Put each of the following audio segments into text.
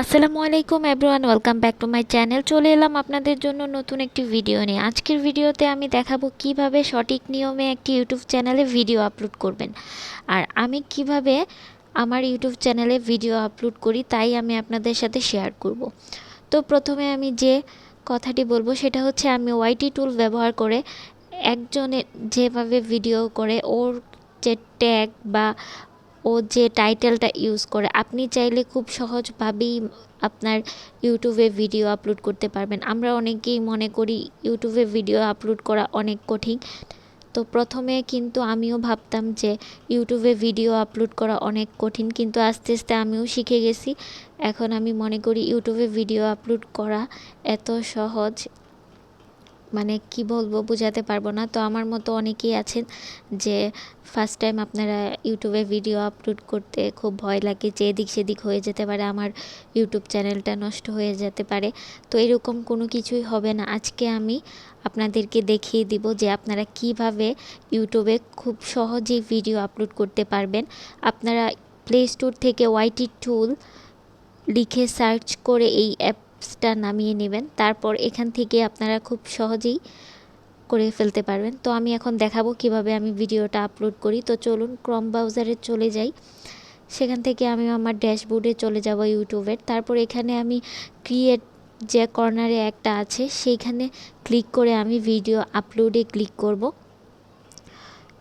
আসসালামু আলাইকুম everyone, welcome back to my channel. চলে এলাম আপনাদের জন্য নতুন একটি ভিডিও নিয়ে। আজকের ভিডিওতে আমি দেখাবো কিভাবে সঠিক নিয়মে একটি ইউটিউব চ্যানেলে ভিডিও আপলোড করবেন। আর আমি কিভাবে আমার ইউটিউব চ্যানেলে ভিডিও আপলোড করি তাই আমি আপনাদের সাথে শেয়ার করব। তো প্রথমে আমি যে কথাটি বলবো সেটা হচ্ছে, আমি ওয়াইটি টুল ব্যবহার করে একজনে যেভাবে ভিডিও করে ওর যে ট্যাগ বা ও যে টাইটেলটা ইউজ করে, আপনি চাইলে খুব সহজভাবেই আপনার ইউটিউবে ভিডিও আপলোড করতে পারবেন। আমরা অনেকেই মনে করি ইউটিউবে ভিডিও আপলোড করা অনেক কঠিন। তো প্রথমে কিন্তু আমিও ভাবতাম যে ইউটিউবে ভিডিও আপলোড করা অনেক কঠিন, কিন্তু আস্তে আস্তে আমিও শিখে গেছি। এখন আমি মনে করি ইউটিউবে ভিডিও আপলোড করা এত সহজ, মানে কি বলবো বোঝাতে পারবো না। তো আমার মতো অনেকেই আছেন যে ফার্স্ট টাইম আপনারা ইউটিউবে ভিডিও আপলোড করতে খুব ভয় লাগে যে এদিক সেদিক হয়ে যেতে পারে, আমার ইউটিউব চ্যানেলটা নষ্ট হয়ে যেতে পারে। তো এরকম কোনো কিছুই হবে না। আজকে আমি আপনাদেরকে দেখিয়ে দিব যে আপনারা কিভাবে ইউটিউবে খুব সহজেই ভিডিও আপলোড করতে পারবেন। আপনারা প্লে স্টোর থেকে ওয়াইটি টুল লিখে সার্চ করে এই অ্যাপসটা নামিয়ে নেবেন। তারপর এখান থেকে আপনারা খুব সহজেই করে ফেলতে পারবেন। তো আমি এখন দেখাবো কিভাবে আমি ভিডিওটা আপলোড করি। তো চলুন ক্রোম ব্রাউজারে চলে যাই। সেখান থেকে আমি আমার ড্যাশবোর্ডে চলে যাব ইউটিউবের। তারপর এখানে আমি ক্রিয়েট যে কর্নারে একটা আছে সেইখানে ক্লিক করে আমি ভিডিও আপলোডে ক্লিক করব।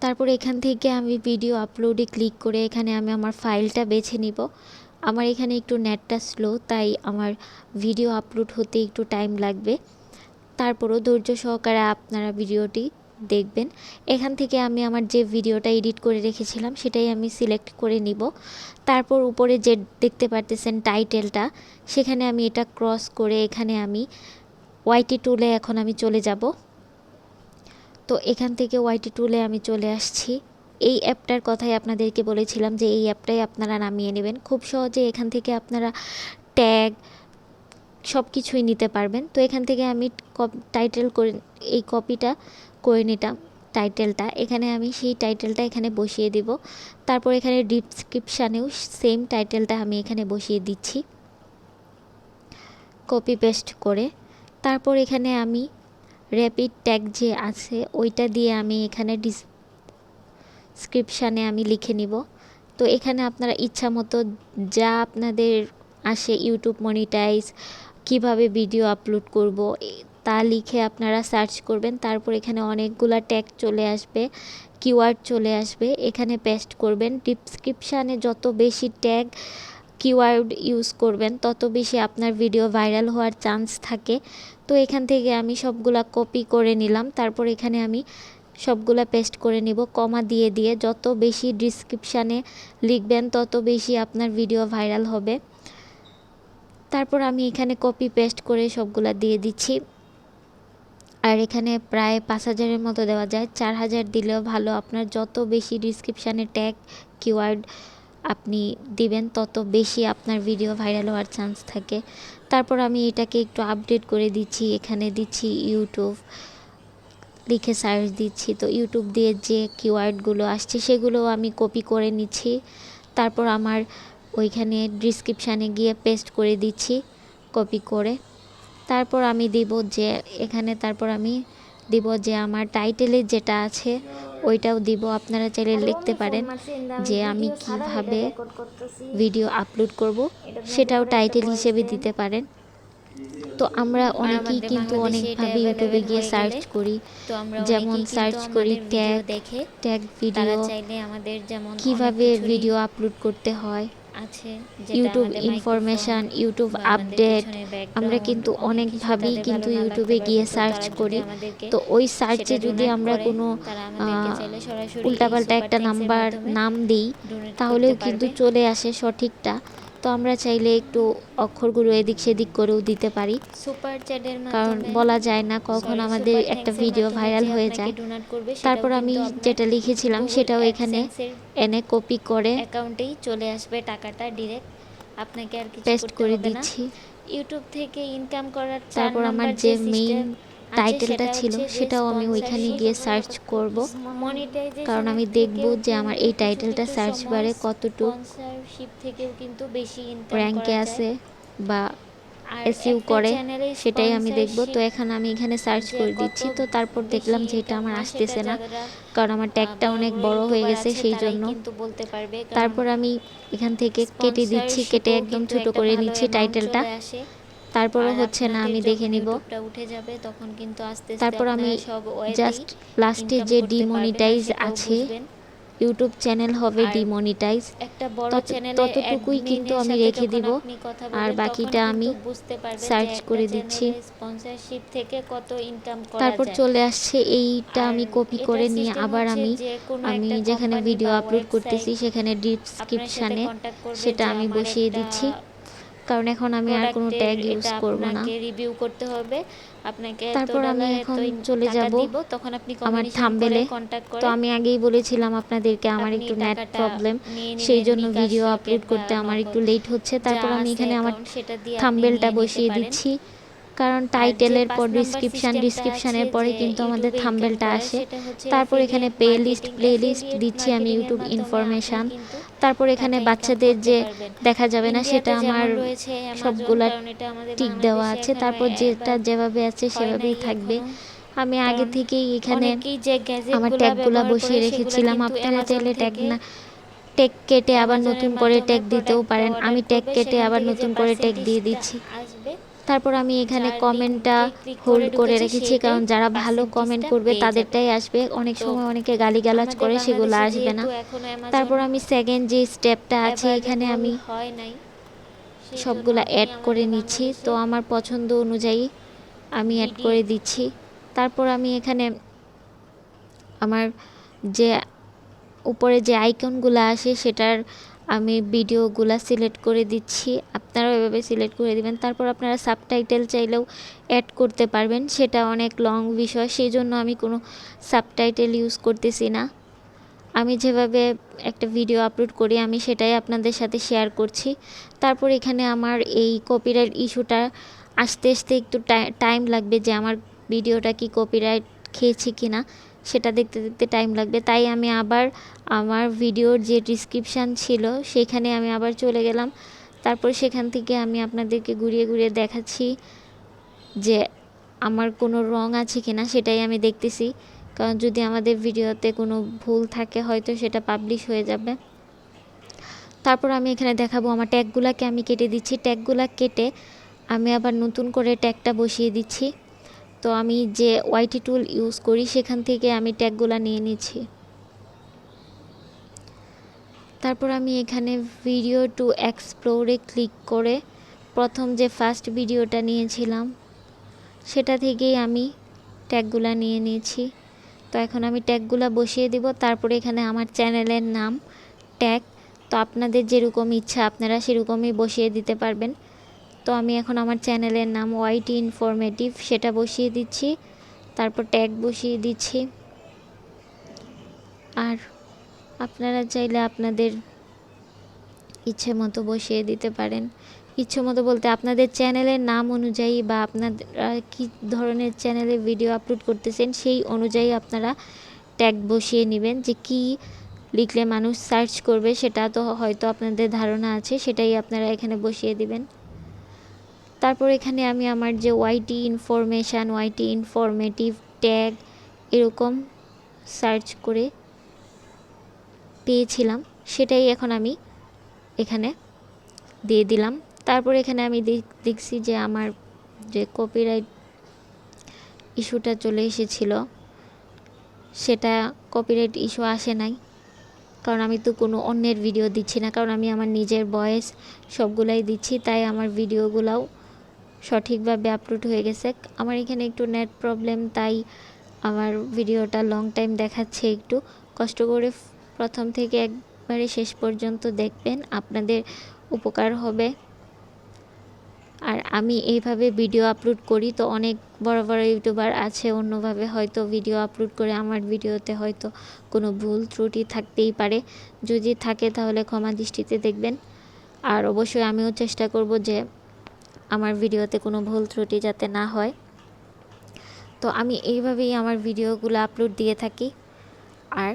তারপর এখান থেকে আমি ভিডিও আপলোডে ক্লিক করে এখানে আমি আমার ফাইলটা বেছে নিব। আমার এখানে একটু নেটটা স্লো, তাই আমার ভিডিও আপলোড হতে একটু টাইম লাগবে। তারপরও ধৈর্য সহকারে আপনারা ভিডিওটি দেখবেন। এখান থেকে আমি আমার যে ভিডিওটা এডিট করে রেখেছিলাম সেটাই আমি সিলেক্ট করে নিব। তারপর উপরে যে দেখতে পারতেছেন টাইটেলটা, সেখানে আমি এটা ক্রস করে এখানে আমি ওয়াইটি টুলে এখন আমি চলে যাব। তো এখান থেকে ওয়াইটি টুলে আমি চলে আসছি। এই অ্যাপটার কথাই আপনাদেরকে বলেছিলাম যে এই অ্যাপটাই আপনারা নামিয়ে নেবেন। খুব সহজে এখান থেকে আপনারা ট্যাগ সব কিছুই নিতে পারবেন। তো এখান থেকে আমি টাইটেল করে এই কপিটা করে নিতাম টাইটেলটা, এখানে আমি সেই টাইটেলটা এখানে বসিয়ে দিব। তারপর এখানে ডিসক্রিপশানেও সেম টাইটেলটা আমি এখানে বসিয়ে দিচ্ছি কপি পেস্ট করে। তারপর এখানে আমি র্যাপিড ট্যাগ যে আছে ওইটা দিয়ে আমি এখানে ডিসক্রিপশানে আমি লিখে নিব। তো এখানে আপনারা ইচ্ছা মতো যা আপনাদের আসে, ইউটিউব মনিটাইজ, কিভাবে ভিডিও আপলোড করব তা লিখে আপনারা সার্চ করবেন। তারপর এখানে অনেকগুলা ট্যাগ চলে আসবে, কিওয়ার্ড চলে আসবে, এখানে পেস্ট করবেন। ডিসক্রিপশানে যত বেশি ট্যাগ কিওয়ার্ড ইউজ করবেন তত বেশি আপনার ভিডিও ভাইরাল হওয়ার চান্স থাকে। তো এখান থেকে আমি সবগুলা কপি করে নিলাম। তারপর এখানে আমি সবগুলা পেস্ট করে নিব কমা দিয়ে দিয়ে। যত বেশি ডিসক্রিপশানে লিখবেন তত বেশি আপনার ভিডিও ভাইরাল হবে। তারপর আমি এখানে কপি পেস্ট করে সবগুলা দিয়ে দিচ্ছি। আর এখানে প্রায় 5000-এর মতো দেওয়া যায়, 4000 দিলেও ভালো। আপনার যত বেশি ডিসক্রিপশানে ট্যাগ কিওয়ার্ড আপনি দিবেন তত বেশি আপনার ভিডিও ভাইরাল হওয়ার চান্স থাকে। তারপর আমি এটাকে একটু আপডেট করে দিচ্ছি, এখানে দিচ্ছি ইউটিউব লিখে সার্চ দিচ্ছি। তো ইউটিউব দিয়ে যে কিওয়ার্ডগুলো আসছে সেগুলো আমি কপি করে নিচ্ছি। তারপর আমার ওইখানে ডিসক্রিপশানে গিয়ে পেস্ট করে দিচ্ছি কপি করে। তারপর আমি দিব যে এখানে, তারপর আমি দিব যে আমার টাইটেলে যেটা আছে ওইটাও দিব। আপনারা চাইলে লিখতে পারেন যে আমি কিভাবে ভিডিও আপলোড করব, সেটাও টাইটেল হিসেবে দিতে পারেন। তো আমরা অনেকেই কিন্তু অনেকভাবে ইউটিউবে গিয়ে সার্চ করি, যেমন সার্চ করি ট্যাগ ট্যাগ ভিডিও, কিভাবে ভিডিও আপলোড করতে হয়, ইউটিউব ইনফরমেশান, ইউটিউব আপডেট। আমরা কিন্তু অনেকভাবেই কিন্তু ইউটিউবে গিয়ে সার্চ করি। তো ওই সার্চে যদি আমরা কোনো উল্টাপাল্টা একটা নাম দিই তাহলেও কিন্তু চলে আসে সঠিকটা। তো আমরা চাইলে একটু অক্ষরগুলো এদিক সেদিক করেও দিতে পারি, কারণ বলা যায় না কখন আমাদের একটা ভিডিও ভাইরাল হয়ে যায়। তারপর আমি যেটা লিখেছিলাম সেটাও এখানে এনে কপি করে অ্যাকাউন্টেই চলে আসবে টাকাটা ডিরেক্ট, আপনাকে আর কিছু পেস্ট করতে করে হবে না। দিচ্ছি। ইউটিউব থেকে ইনকাম করার 4 তারপর আমার নাম্বার যে যে মেইন সিস্টেম আছে টাইটেলটা সেটা ছিল হচ্ছে যে সেটাও আমি ওইখানে গিয়ে সার্চ করব, কারণ আমি দেখব যে আমার এই টাইটেলটা সার্চ বারে কতটুক স্পন্সরশিপ থেকেও কিন্তু বেশি ইনকাম র্যাঙ্কে করা যায়। আছে। বা আর এসইউ একটা করে চ্যানেলে সেটাই আমি দেখব। তো স্পন্সরশিপ এখন আমি এখানে সার্চ যে করে কত দিচ্ছি, তো তারপর দেখলাম বেশি যে এটা ইনকাম আমার হয় সেটা আসতেছে না, যারা কারণ আমার ট্যাগটা বড় অনেক বড় বড় হয়ে ইউটিউবার গেছে আছে সেই তারাই জন্য। কিন্তু বলতে পারবে, কারণ তারপর আমি এখান থেকে কেটে দিচ্ছি, কেটে স্পন্সরশিপও একদম কিন্তু ছোট একটা করে ভালো নিচ্ছি অ্যামাউন্ট টাইটেলটা। চলে আসে। তারপরও আর হচ্ছে না, আপনাদের আমি দেখে যখন নিব। ইউটিউবটা উঠে যাবে তখন কিন্তু আস্তে আস্তে তারপর আমি আপনারা সব ওয়েতেই জাস্ট লাস্টে ইনকাম যে করতে পারবেন আর ডিমনিটাইজ সেটাও আছে, বুঝবেন। ইউটিউব চ্যানেল হবে আর ডিমনিটাইজ, একটা বড় চ্যানেলে ততটুকুই কিন্তু অ্যাডমিনের আমি সাথে রেখে যখন দিব, আপনি কথা আর বলবেন তখন বাকিটা কিন্তু আমি বুঝতে পারবেন যে সার্চ একটা করে দিচ্ছি। চ্যানেলে স্পন্সরশিপ থেকে কত ইনকাম করা তারপর যায়। চলে আসছে, এইটা আর আমি কপি এটার করে নিয়ে সিস্টেম আবার হচ্ছে আমি যে কোনো আমি একটা যেখানে কোম্পানি ভিডিও বা আপলোড ওয়েবসাইট করতেছি সেখানে আপনার সাথে ডিসক্রিপশানে কন্ট্যাক্ট করবে সেটা যে আমি আমার বসিয়ে একটা দিচ্ছি, কারণ এখন আমি আর কোনো প্রোডাক্টের ট্যাগ ইউজ এটা করব না। আপনাকে রিভিউ করতে হবে, আপনাকে এত তারপর আমি ডলার এত এখন চলে টাকা যাব দিব, তখন আপনি আমার কম্বিনেশন করে থাম্বনেলে। কন্ট্যাক্ট তো করে আমি আগেই বলেছিলাম আপনাদেরকে আমার আপনি একটু নেট টাকাটা প্রবলেম, নিয়ে সেই নেবেন জন্য বিকাশ ভিডিও রকেট আপলোড বা করতে আমার একটু নগদ লেট হচ্ছে। যা তারপর আমি আছে এখানে আমার অ্যাকাউন্ট সেটা দিয়ে আপনি থাম্বনেলটা নিয়ে নিতে বসিয়ে পারেন। দিচ্ছি, কারণ আর যে টাইটেলের ৫ পর নাম্বার সিস্টেমটা আছে ডিসক্রিপশানের পরে যে কিন্তু আমাদের ইউটিউবে ইনকাম থাম্বনেলটা করার, আসে। সেটা হচ্ছে তারপর এখানে affiliate marketing. Playlist affiliate দিচ্ছি আমি মার্কেটিংয়ের ইউটিউব মাধ্যমে আপনি ইনফরমেশান। কিন্তু তারপর এখানে টাকা ইনকাম বাচ্চাদের করতে যে পারবেন। দেখা যাবে না সেটা ইন্ডিয়াতে আমার যেমন রয়েছে অ্যামাজন, সবগুলা কারণ এটা আমাদের টিক দেওয়া বাংলাদেশে আছে, এখনো তারপর যেটা এবার যেভাবে আছে হয় সেভাবেই নাই থাকবে। এখনো, আমি আগে কারণ থেকেই এখানে অনেকেই যে আমার গ্যাজেটগুলা ট্যাগগুলা ব্যবহার করে বসিয়ে সেগুলা রেখেছিলাম। কিন্তু আপনারা অ্যামাজন চাইলে ট্যাগ থেকে না, ট্যাগ কেটে আবার নতুন অ্যামাজনের করে মাধ্যমে ট্যাগ দিতেও প্রোডাক্ট পারেন। অর্ডার আমি ট্যাগ করবে, কেটে সেখান আবার থেকে যে নতুন করে ট্যাগ দিয়ে পার্সেন্টেজটা দিচ্ছি। আসবে তারপর আমি এখানে যার কমেন্টটা লিঙ্কে ক্লিক করে হোল্ড করে ঢুকেছে রেখেছি, সেইটাই কারণ যারা ভালো কমেন্ট পার্সেন্টেজটা করবে পেয়ে যাবে। তাদেরটাই আসবে। অনেক তো সময় অনেকে গালিগালাজ আমাদের করে, সেগুলো বাংলাদেশে আসবে না। যেহেতু এখনো অ্যামাজন তারপর আমি সেকেন্ড যে স্টেপটা আছে এখানে অ্যাভেলেবল আমি হয় নাই, সেই জন্য সবগুলা আপনি অ্যাড করে আমাদের নিচ্ছি। তো বাংলাদেশে আমার পছন্দ অনুযায়ী আমি অ্যাড বিডি করে দিচ্ছি। তারপর আমি এখানে আমার যে উপরে যে আইকনগুলো আসে সেটার আমি ভিডিওগুলা সিলেক্ট করে দিচ্ছি, আপনারাও এভাবে সিলেক্ট করে দিবেন। তারপর আপনারা সাবটাইটেল চাইলেও অ্যাড করতে পারবেন, সেটা অনেক লং বিষয়, সেই জন্য আমি কোনো সাবটাইটেল ইউজ করতেছি না। আমি যেভাবে একটা ভিডিও আপলোড করি আমি সেটাই আপনাদের সাথে শেয়ার করছি। তারপর এখানে আমার এই কপিরাইট ইস্যুটা আসতে আসতে একটু টাইম লাগবে, যে আমার ভিডিওটা কি কপিরাইট খেয়েছি কি না সেটা দেখতে দেখতে টাইম লাগবে। তাই আমি আবার আমার ভিডিওর যে ডিসক্রিপশান ছিল সেখানে আমি আবার চলে গেলাম। তারপর সেখান থেকে আমি আপনাদেরকে ঘুরিয়ে ঘুরিয়ে দেখাচ্ছি যে আমার কোনো রং আছে কি না, সেটাই আমি দেখতেছি, কারণ যদি আমাদের ভিডিওতে কোনো ভুল থাকে হয়তো সেটা পাবলিশ হয়ে যাবে। তারপর আমি এখানে দেখাবো আমার ট্যাগগুলাকে আমি কেটে দিচ্ছি। ট্যাগগুলা কেটে আমি আবার নতুন করে ট্যাগটা বসিয়ে দিচ্ছি। তো আমি যে ওয়াইটি টুল ইউজ করি সেখান থেকে আমি ট্যাগগুলা নিয়ে নিচ্ছি। তারপর আমি এখানে ভিডিও টু এক্সপ্লোরে ক্লিক করে প্রথম যে ফার্স্ট ভিডিওটা নিয়েছিলাম সেটা থেকেই আমি ট্যাগগুলা নিয়ে নিয়েছি। তো এখন আমি ট্যাগগুলা বসিয়ে দিব। তারপরে এখানে আমার চ্যানেলের নাম, ট্যাগ, তো আপনাদের যেরকম ইচ্ছা আপনারা সেরকমই বসিয়ে দিতে পারবেন। তো আমি এখন আমার চ্যানেলের নাম ওয়াইটি ইনফরমেটিভ সেটা বসিয়ে দিচ্ছি, তারপর ট্যাগ বসিয়ে দিচ্ছি। আর আপনারা চাইলে আপনাদের ইচ্ছে মতো বসিয়ে দিতে পারেন। ইচ্ছে মতো বলতে আপনাদের চ্যানেলের নাম অনুযায়ী বা আপনারা কী ধরনের চ্যানেলে ভিডিও আপলোড করতেছেন সেই অনুযায়ী আপনারা ট্যাগ বসিয়ে নেবেন, যে কী লিখলে মানুষ সার্চ করবে সেটা তো হয়তো আপনাদের ধারণা আছে, সেটাই আপনারা এখানে বসিয়ে দিবেন। তারপর এখানে আমি আমার যে ওয়াইটি ইনফরমেশান, ওয়াইটি ইনফরমেটিভ ট্যাগ এরকম সার্চ করে পেয়েছিলাম সেটাই এখন আমি এখানে দিয়ে দিলাম। তারপর এখানে আমি দেখছি যে আমার যে কপিরাইট ইস্যুটা চলে এসেছিল সেটা কপিরাইট ইস্যু আসে নাই, কারণ আমি তো কোনো অন্যের ভিডিও দিচ্ছি না, কারণ আমি আমার নিজের ভয়েস সবগুলাই দিচ্ছি, তাই আমার ভিডিওগুলাও সঠিকভাবে আপলোড হয়ে গেছে। আমার এখানে একটু নেট প্রবলেম, তাই আমার ভিডিওটা লং টাইম দেখাচ্ছে। একটু কষ্ট করে প্রথম থেকে একবারে শেষ পর্যন্ত দেখবেন, আপনাদের উপকার হবে। আর আমি এইভাবে ভিডিও আপলোড করি, তো অনেক বড় বড় ইউটিউবার আছে অন্যভাবে হয়তো ভিডিও আপলোড করে, আমার ভিডিওতে হয়তো কোনো ভুল ত্রুটি থাকতেই পারে, যদি থাকে তাহলে ক্ষমা দৃষ্টিতে দেখবেন। আর অবশ্যই আমিও চেষ্টা করব যে আমার ভিডিওতে কোনো ভুল ত্রুটি যাতে না হয়। তো আমি এইভাবেই আমার ভিডিওগুলো আপলোড দিয়ে থাকি। আর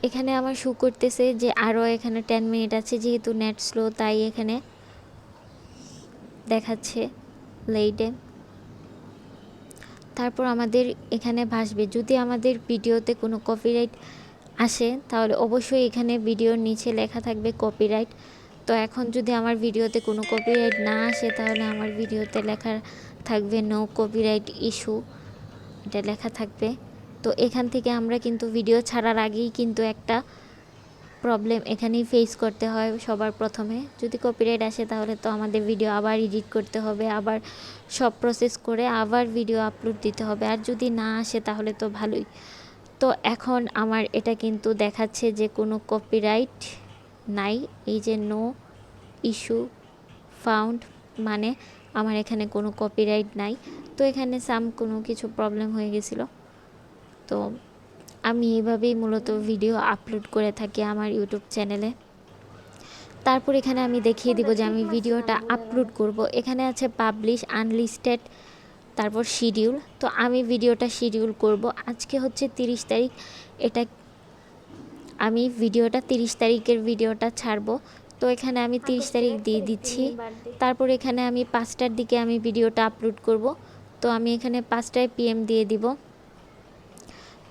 এখানে আমার শো করতেছে যে আরও এখানে 10 মিনিট আছে, যেহেতু নেট স্লো তাই এখানে দেখাচ্ছে লেইডে। তারপর আমাদের এখানে ভাসবে। যদি আমাদের ভিডিওতে কোনো কপিরাইট আসে তাহলে অবশ্যই এখানে ভিডিওর নিচে লেখা থাকবে কপিরাইট। তো এখন যদি আমার ভিডিওতে কোনো কপিরাইট না আসে তাহলে আমার ভিডিওতে লেখা থাকবে নো কপিরাইট ইস্যু, এটা লেখা থাকবে। তো এখান থেকে আমরা কিন্তু ভিডিও ছাড়ার আগেই কিন্তু একটা প্রবলেম এখানেই ফেস করতে হয় সবার প্রথমে। যদি কপিরাইট আসে তাহলে তো আমাদের ভিডিও আবার এডিট করতে হবে, আবার সব প্রসেস করে আবার ভিডিও আপলোড দিতে হবে। আর যদি না আসে তাহলে তো ভালোই। তো এখন আমার এটা কিন্তু দেখাচ্ছে যে কোনো কপিরাইট নাই, এই যে নো ইস্যু ফাউন্ড, মানে আমার এখানে কোনো কপিরাইট নাই। তো এখানে কোনো কিছু প্রবলেম হয়ে গেছিলো। তো আমি এইভাবেই মূলত ভিডিও আপলোড করে থাকি আমার ইউটিউব চ্যানেলে। তারপর এখানে আমি দেখিয়ে দিব যে আমি ভিডিওটা আপলোড করব। এখানে আছে পাবলিশ, আনলিস্টেড, তারপর শিডিউল। তো আমি ভিডিওটা শিডিউল করব। আজকে হচ্ছে 30 তারিখ, এটা আমি ভিডিওটা 30 তারিখের ভিডিওটা ছাড়বো। তো এখানে আমি 30 তারিখ দিয়ে দিচ্ছি। তারপর এখানে আমি 5টার দিকে আমি ভিডিওটা আপলোড করব। তো আমি এখানে 5টায় PM দিয়ে দিব।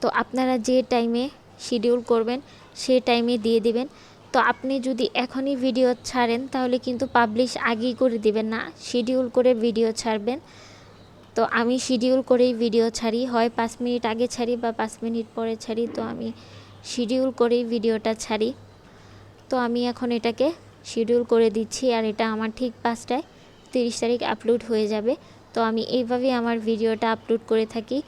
তো আপনারা যে টাইমে শিডিউল করবেন সেই টাইমে দিয়ে দিবেন। তো আপনি যদি এখনই ভিডিও ছাড়েন তাহলে কিন্তু পাবলিশ আগেই করে দিবেন না, শিডিউল করে ভিডিও ছাড়বেন। তো আমি শিডিউল করেই ভিডিও ছাড়ি, হয় 5 মিনিট আগে ছাড়ি বা 5 মিনিট পরে ছাড়ি। তো আমি শিডিউল করেই ভিডিওটা ছাড়ি। তো আমি এখন এটাকে শিডিউল করে দিচ্ছি, আর এটা আমার ঠিক 5টায় 30 তারিখ আপলোড হয়ে যাবে। তো আমি এইভাবেই আমার ভিডিওটা আপলোড করে থাকি।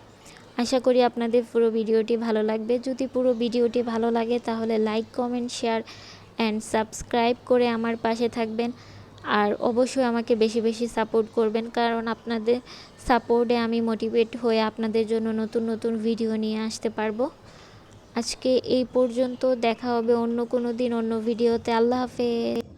আশা করি আপনাদের পুরো ভিডিওটি ভালো লাগবে। যদি পুরো ভিডিওটি ভালো লাগে তাহলে like, comment, share and subscribe করে আমার পাশে থাকবেন। আর অবশ্যই আমাকে বেশি বেশি সাপোর্ট করবেন, কারণ আপনাদের সাপোর্টে আমি মোটিভেট হয়ে আপনাদের জন্য নতুন নতুন ভিডিও নিয়ে আসতে পারবো। আজকে এই পর্যন্ত, দেখা হবে অন্য কোনো দিন অন্য ভিডিওতে। আল্লাহ হাফেজ।